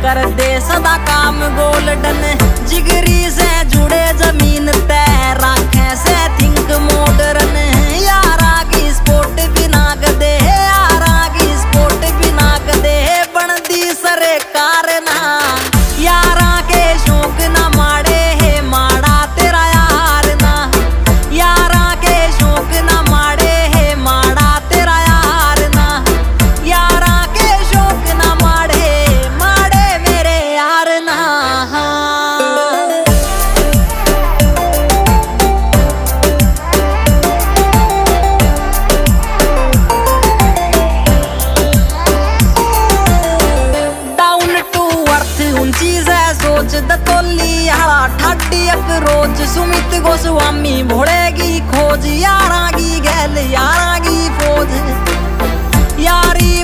कर दे सदा काम गोल्डन। जिगरी से जुड़े जमीन तय राखे से थिंक मॉडर्न। यारा की स्पोर्ट भी नाग दे, यारा की स्पोर्ट भी नाग दे। बनदी सरकार ना यारा के शौक ना माड़े है माड़ा तेरा यार ना। यारा के शौक ना माड़े है माड़ा तेरा यार ना। यारा के शौक ना माड़े माड़े मेरे यार ना। सोच दतोली आला ठाडी एक रोज सुमित गोस्वामी भोड़ेगी खोज। यारा की गैल यारा की फौज यारी